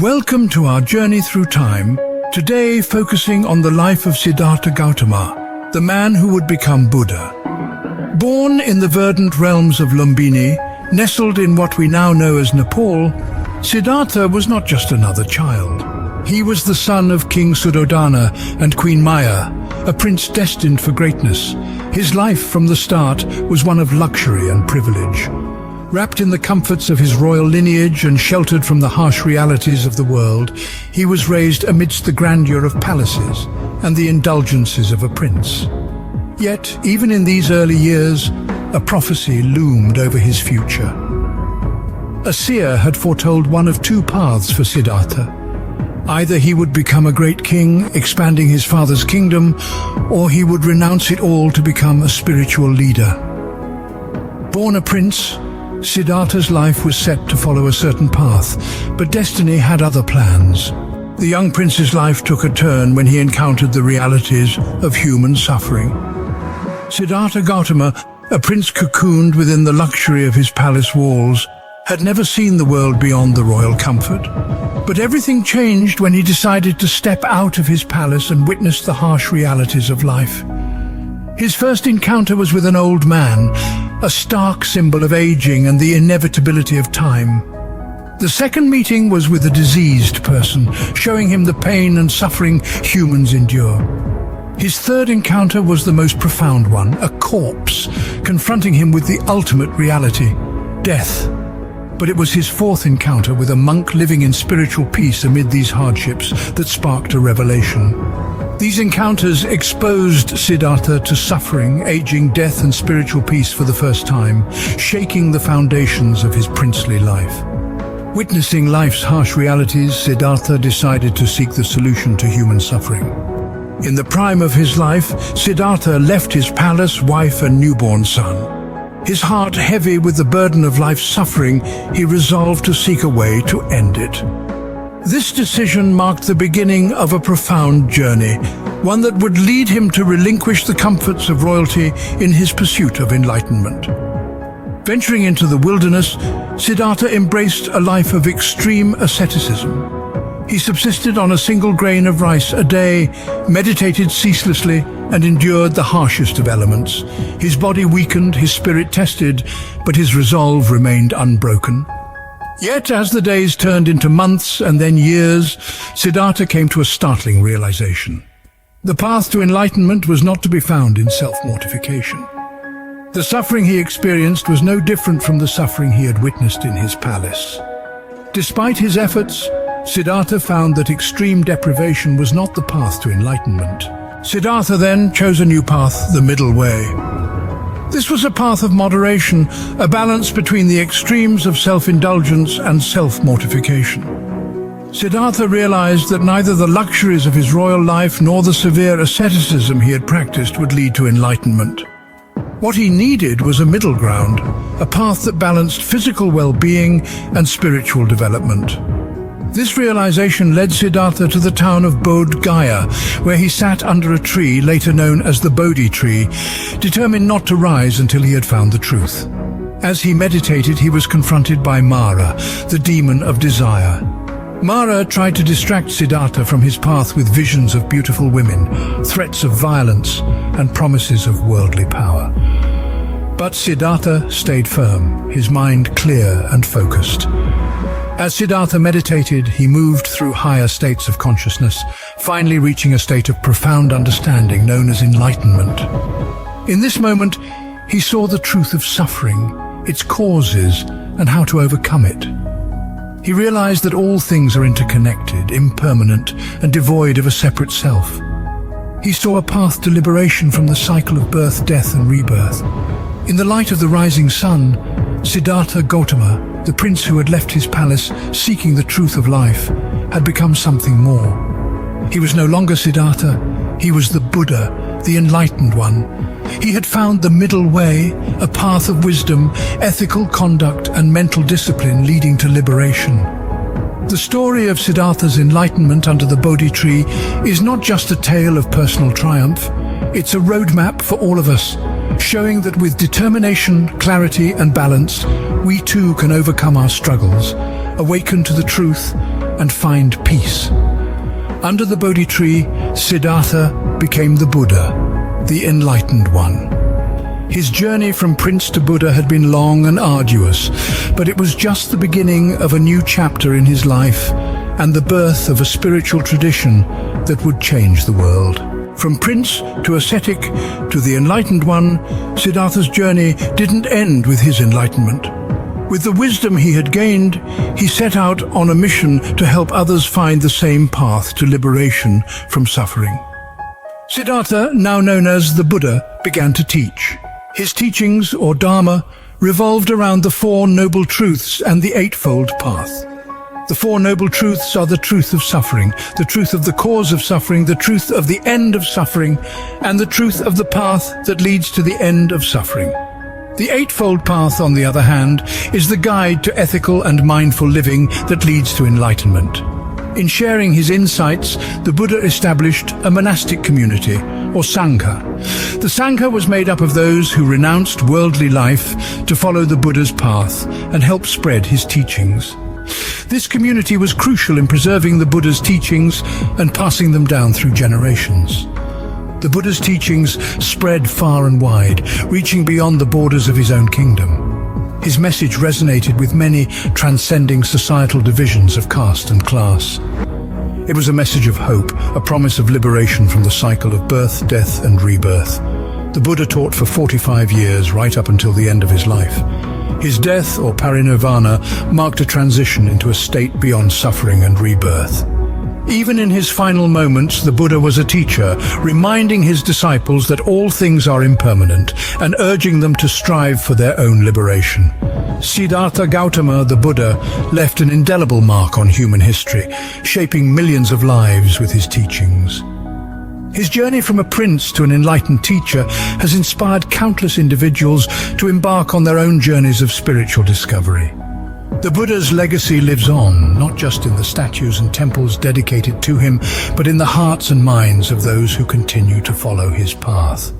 Welcome to our journey through time, today focusing on the life of Siddhartha Gautama, the man who would become Buddha. Born in the verdant realms of Lumbini, nestled in what we now know as Nepal, Siddhartha was not just another child. He was the son of King Suddhodana and Queen Maya, a prince destined for greatness. His life from the start was one of luxury and privilege. Wrapped in the comforts of his royal lineage and sheltered from the harsh realities of the world, he was raised amidst the grandeur of palaces and the indulgences of a prince. Yet, even in these early years, a prophecy loomed over his future. A seer had foretold one of two paths for Siddhartha. Either he would become a great king, expanding his father's kingdom, or he would renounce it all to become a spiritual leader. Born a prince, Siddhartha's life was set to follow a certain path, but destiny had other plans. The young prince's life took a turn when he encountered the realities of human suffering. Siddhartha Gautama, a prince cocooned within the luxury of his palace walls, had never seen the world beyond the royal comfort. But everything changed when he decided to step out of his palace and witness the harsh realities of life. His first encounter was with an old man, a stark symbol of aging and the inevitability of time. The second meeting was with a diseased person, showing him the pain and suffering humans endure. His third encounter was the most profound one, a corpse, confronting him with the ultimate reality, death. But it was his fourth encounter with a monk living in spiritual peace amid these hardships that sparked a revelation. These encounters exposed Siddhartha to suffering, aging, death and spiritual peace for the first time, shaking the foundations of his princely life. Witnessing life's harsh realities, Siddhartha decided to seek the solution to human suffering. In the prime of his life, Siddhartha left his palace, wife and newborn son. His heart heavy with the burden of life's suffering, he resolved to seek a way to end it. This decision marked the beginning of a profound journey, one that would lead him to relinquish the comforts of royalty in his pursuit of enlightenment. Venturing into the wilderness, Siddhartha embraced a life of extreme asceticism. He subsisted on a single grain of rice a day, meditated ceaselessly, and endured the harshest of elements. His body weakened, his spirit tested, but his resolve remained unbroken. Yet, as the days turned into months and then years, Siddhartha came to a startling realization. The path to enlightenment was not to be found in self-mortification. The suffering he experienced was no different from the suffering he had witnessed in his palace. Despite his efforts, Siddhartha found that extreme deprivation was not the path to enlightenment. Siddhartha then chose a new path, the middle way. This was a path of moderation, a balance between the extremes of self-indulgence and self-mortification. Siddhartha realized that neither the luxuries of his royal life nor the severe asceticism he had practiced would lead to enlightenment. What he needed was a middle ground, a path that balanced physical well-being and spiritual development. This realization led Siddhartha to the town of Bodh Gaya, where he sat under a tree later known as the Bodhi tree, determined not to rise until he had found the truth. As he meditated, he was confronted by Mara, the demon of desire. Mara tried to distract Siddhartha from his path with visions of beautiful women, threats of violence, and promises of worldly power. But Siddhartha stayed firm, his mind clear and focused. As Siddhartha meditated, he moved through higher states of consciousness, finally reaching a state of profound understanding known as enlightenment. In this moment, he saw the truth of suffering, its causes, and how to overcome it. He realized that all things are interconnected, impermanent, and devoid of a separate self. He saw a path to liberation from the cycle of birth, death, and rebirth. In the light of the rising sun, Siddhartha Gautama, the prince who had left his palace seeking the truth of life, had become something more. He was no longer Siddhartha, he was the Buddha, the enlightened one. He had found the middle way, a path of wisdom, ethical conduct and mental discipline leading to liberation. The story of Siddhartha's enlightenment under the Bodhi tree is not just a tale of personal triumph, it's a roadmap for all of us, showing that with determination, clarity and balance, we too can overcome our struggles, awaken to the truth, and find peace. Under the Bodhi tree, Siddhartha became the Buddha, the enlightened one. His journey from prince to Buddha had been long and arduous, but it was just the beginning of a new chapter in his life and the birth of a spiritual tradition that would change the world. From prince to ascetic to the enlightened one, Siddhartha's journey didn't end with his enlightenment. With the wisdom he had gained, he set out on a mission to help others find the same path to liberation from suffering. Siddhartha, now known as the Buddha, began to teach. His teachings, or Dharma, revolved around the Four Noble Truths and the Eightfold Path. The Four Noble Truths are the truth of suffering, the truth of the cause of suffering, the truth of the end of suffering, and the truth of the path that leads to the end of suffering. The Eightfold Path, on the other hand, is the guide to ethical and mindful living that leads to enlightenment. In sharing his insights, the Buddha established a monastic community, or Sangha. The Sangha was made up of those who renounced worldly life to follow the Buddha's path and help spread his teachings. This community was crucial in preserving the Buddha's teachings and passing them down through generations. The Buddha's teachings spread far and wide, reaching beyond the borders of his own kingdom. His message resonated with many, transcending societal divisions of caste and class. It was a message of hope, a promise of liberation from the cycle of birth, death, and rebirth. The Buddha taught for 45 years, right up until the end of his life. His death, or parinirvana, marked a transition into a state beyond suffering and rebirth. Even in his final moments, the Buddha was a teacher, reminding his disciples that all things are impermanent and urging them to strive for their own liberation. Siddhartha Gautama, the Buddha, left an indelible mark on human history, shaping millions of lives with his teachings. His journey from a prince to an enlightened teacher has inspired countless individuals to embark on their own journeys of spiritual discovery. The Buddha's legacy lives on, not just in the statues and temples dedicated to him, but in the hearts and minds of those who continue to follow his path.